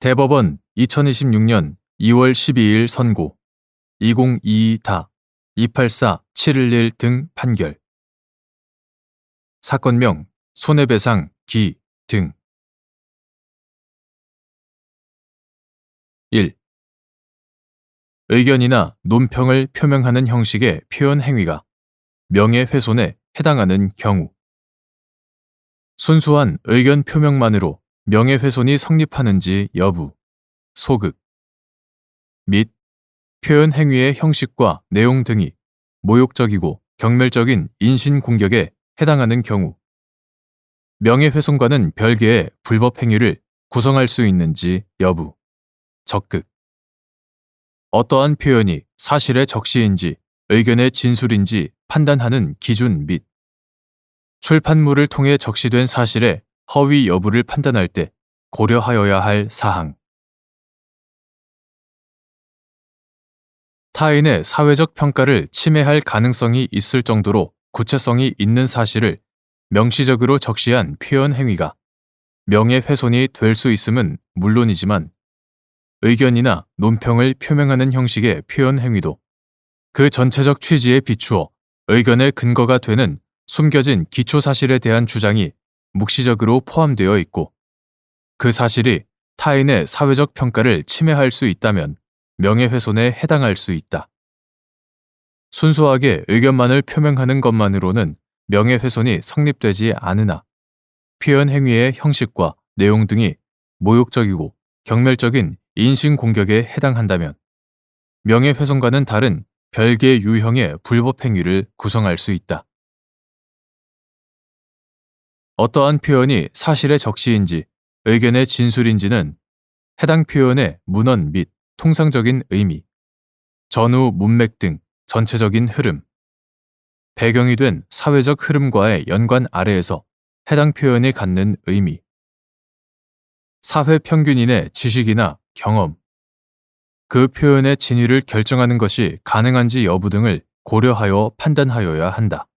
대법원 2026년 2월 12일 선고 2022-284-711 등 판결. 사건명 손해배상 기 등. 1. 의견이나 논평을 표명하는 형식의 표현 행위가 명예훼손에 해당하는 경우. 순수한 의견 표명만으로 명예훼손이 성립하는지 여부, 소극, 및 표현 행위의 형식과 내용 등이 모욕적이고 경멸적인 인신공격에 해당하는 경우, 명예훼손과는 별개의 불법 행위를 구성할 수 있는지 여부, 적극. 어떠한 표현이 사실의 적시인지 의견의 진술인지 판단하는 기준 및 출판물을 통해 적시된 사실의 허위 여부를 판단할 때 고려하여야 할 사항. 타인의 사회적 평가를 침해할 가능성이 있을 정도로 구체성이 있는 사실을 명시적으로 적시한 표현 행위가 명예훼손이 될 수 있음은 물론이지만 의견이나 논평을 표명하는 형식의 표현 행위도 그 전체적 취지에 비추어 의견의 근거가 되는 숨겨진 기초사실에 대한 주장이 묵시적으로 포함되어 있고 그 사실이 타인의 사회적 평가를 침해할 수 있다면 명예훼손에 해당할 수 있다. 순수하게 의견만을 표명하는 것만으로는 명예훼손이 성립되지 않으나 표현 행위의 형식과 내용 등이 모욕적이고 경멸적인 인신공격에 해당한다면 명예훼손과는 다른 별개 유형의 불법 행위를 구성할 수 있다. 어떠한 표현이 사실의 적시인지 의견의 진술인지는 해당 표현의 문헌 및 통상적인 의미, 전후 문맥 등 전체적인 흐름, 배경이 된 사회적 흐름과의 연관 아래에서 해당 표현이 갖는 의미, 사회 평균인의 지식이나 경험, 그 표현의 진위를 결정하는 것이 가능한지 여부 등을 고려하여 판단하여야 한다.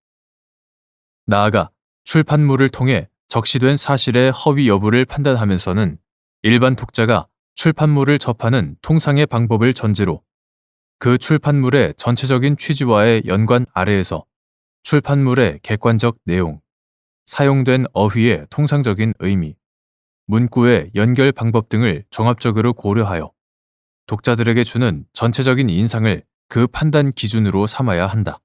나아가 출판물을 통해 적시된 사실의 허위 여부를 판단하면서는 일반 독자가 출판물을 접하는 통상의 방법을 전제로 그 출판물의 전체적인 취지와의 연관 아래에서 출판물의 객관적 내용, 사용된 어휘의 통상적인 의미, 문구의 연결 방법 등을 종합적으로 고려하여 독자들에게 주는 전체적인 인상을 그 판단 기준으로 삼아야 한다.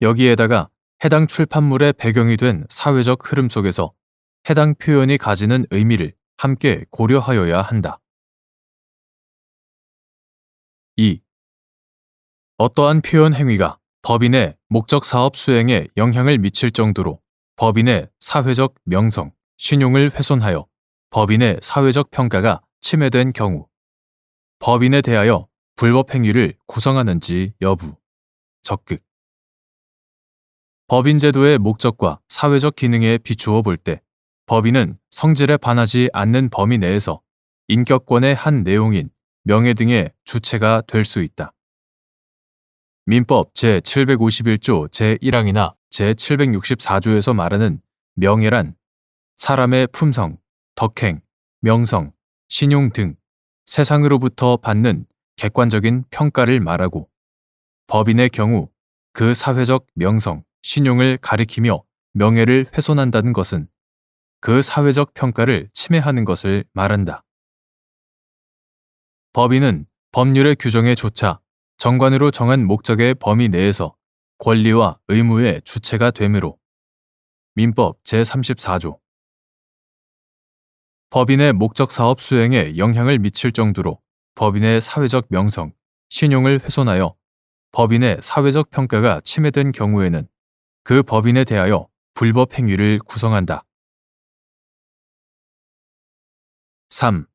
여기에다가 해당 출판물의 배경이 된 사회적 흐름 속에서 해당 표현이 가지는 의미를 함께 고려하여야 한다. 2. 어떠한 표현 행위가 법인의 목적 사업 수행에 영향을 미칠 정도로 법인의 사회적 명성, 신용을 훼손하여 법인의 사회적 평가가 침해된 경우, 법인에 대하여 불법 행위를 구성하는지 여부, 적극. 법인제도의 목적과 사회적 기능에 비추어 볼 때 법인은 성질에 반하지 않는 범위 내에서 인격권의 한 내용인 명예 등의 주체가 될 수 있다. 민법 제751조 제1항이나 제764조에서 말하는 명예란 사람의 품성, 덕행, 명성, 신용 등 세상으로부터 받는 객관적인 평가를 말하고 법인의 경우 그 사회적 명성, 신용을 가리키며 명예를 훼손한다는 것은 그 사회적 평가를 침해하는 것을 말한다. 법인은 법률의 규정에 조차 정관으로 정한 목적의 범위 내에서 권리와 의무의 주체가 되므로 민법 제34조 법인의 목적 사업 수행에 영향을 미칠 정도로 법인의 사회적 명성, 신용을 훼손하여 법인의 사회적 평가가 침해된 경우에는 그 법인에 대하여 불법 행위를 구성한다. 3.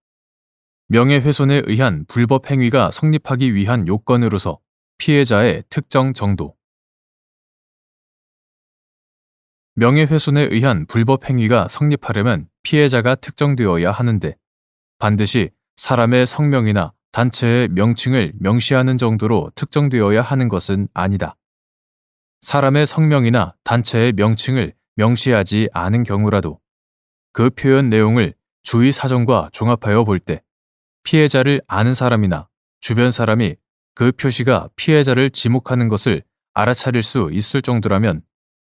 명예훼손에 의한 불법 행위가 성립하기 위한 요건으로서 피해자의 특정 정도. 명예훼손에 의한 불법 행위가 성립하려면 피해자가 특정되어야 하는데 반드시 사람의 성명이나 단체의 명칭을 명시하는 정도로 특정되어야 하는 것은 아니다. 사람의 성명이나 단체의 명칭을 명시하지 않은 경우라도 그 표현 내용을 주위 사정과 종합하여 볼 때 피해자를 아는 사람이나 주변 사람이 그 표시가 피해자를 지목하는 것을 알아차릴 수 있을 정도라면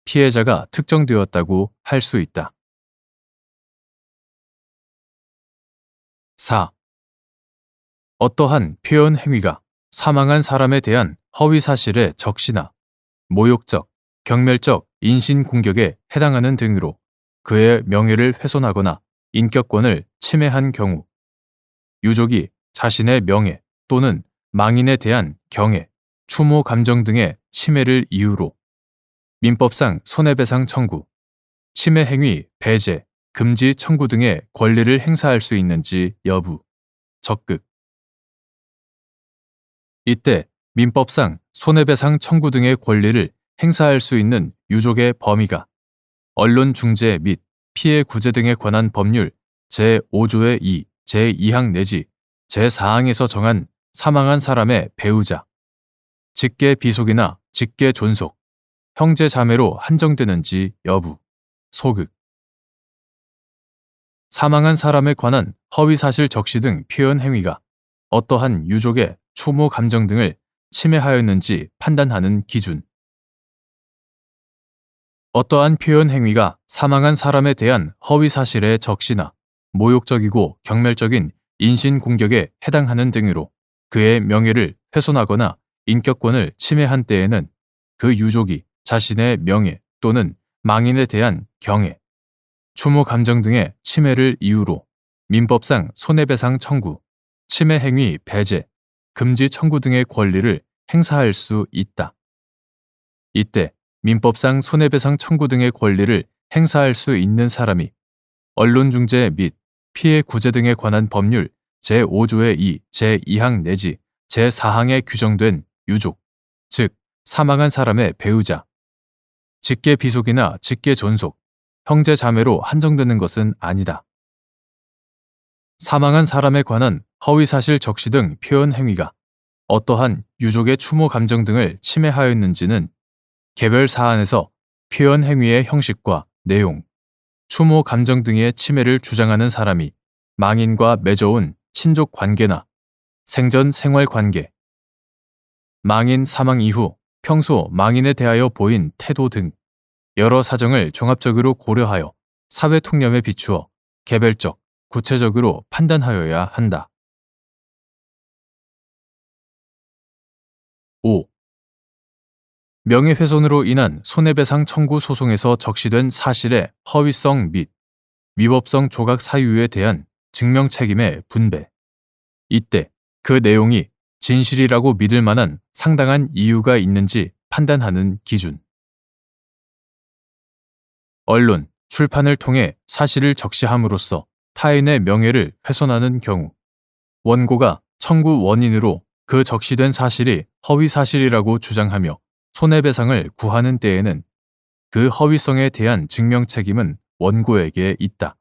피해자가 특정되었다고 할 수 있다. 4. 어떠한 표현 행위가 사망한 사람에 대한 허위 사실의 적시나 모욕적, 경멸적 인신공격에 해당하는 등으로 그의 명예를 훼손하거나 인격권을 침해한 경우 유족이 자신의 명예 또는 망인에 대한 경애, 추모 감정 등의 침해를 이유로 민법상 손해배상 청구, 침해 행위 배제, 금지 청구 등의 권리를 행사할 수 있는지 여부, 적극. 이때 민법상 손해배상 청구 등의 권리를 행사할 수 있는 유족의 범위가 언론 중재 및 피해 구제 등에 관한 법률 제5조의 2, 제2항 내지 제4항에서 정한 사망한 사람의 배우자, 직계 비속이나 직계 존속, 형제 자매로 한정되는지 여부, 소극. 사망한 사람에 관한 허위사실 적시 등 표현 행위가 어떠한 유족의 추모 감정 등을 침해하였는지 판단하는 기준. 어떠한 표현 행위가 사망한 사람에 대한 허위사실의 적시나 모욕적이고 경멸적인 인신공격에 해당하는 등으로 그의 명예를 훼손하거나 인격권을 침해한 때에는 그 유족이 자신의 명예 또는 망인에 대한 경애, 추모 감정 등의 침해를 이유로 민법상 손해배상 청구, 침해 행위 배제, 금지 청구 등의 권리를 행사할 수 있다. 이때 민법상 손해배상 청구 등의 권리를 행사할 수 있는 사람이 언론중재 및 피해 구제 등에 관한 법률 제5조의 2, 제2항 내지 제4항에 규정된 유족, 즉 사망한 사람의 배우자, 직계 비속이나 직계 존속, 형제 자매로 한정되는 것은 아니다. 사망한 사람에 관한 허위사실 적시 등 표현 행위가 어떠한 유족의 추모 감정 등을 침해하였는지는 개별 사안에서 표현 행위의 형식과 내용, 추모 감정 등의 침해를 주장하는 사람이 망인과 맺어온 친족 관계나 생전 생활 관계, 망인 사망 이후 평소 망인에 대하여 보인 태도 등 여러 사정을 종합적으로 고려하여 사회 통념에 비추어 개별적, 구체적으로 판단하여야 한다. 5. 명예훼손으로 인한 손해배상 청구 소송에서 적시된 사실의 허위성 및 위법성 조각 사유에 대한 증명 책임의 분배. 이때 그 내용이 진실이라고 믿을 만한 상당한 이유가 있는지 판단하는 기준. 언론, 출판을 통해 사실을 적시함으로써 타인의 명예를 훼손하는 경우 원고가 청구 원인으로 그 적시된 사실이 허위 사실이라고 주장하며 손해배상을 구하는 때에는 그 허위성에 대한 증명 책임은 원고에게 있다.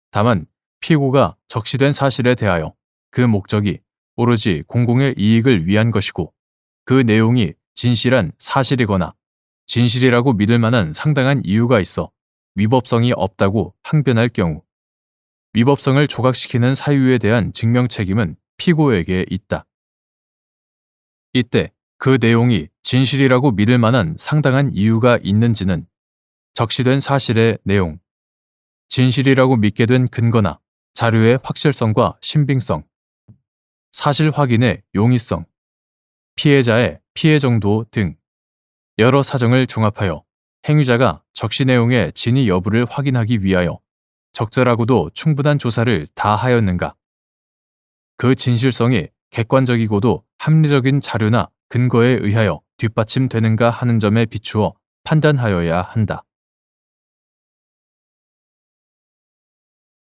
다만 피고가 적시된 사실에 대하여 그 목적이 오로지 공공의 이익을 위한 것이고 그 내용이 진실한 사실이거나 진실이라고 믿을 만한 상당한 이유가 있어 위법성이 없다고 항변할 경우 위법성을 조각시키는 사유에 대한 증명 책임은 피고에게 있다. 이때 그 내용이 진실이라고 믿을 만한 상당한 이유가 있는지는 적시된 사실의 내용, 진실이라고 믿게 된 근거나 자료의 확실성과 신빙성, 사실 확인의 용이성, 피해자의 피해 정도 등 여러 사정을 종합하여 행위자가 적시 내용의 진위 여부를 확인하기 위하여 적절하고도 충분한 조사를 다하였는가, 그 진실성이 객관적이고도 합리적인 자료나 근거에 의하여 뒷받침되는가 하는 점에 비추어 판단하여야 한다.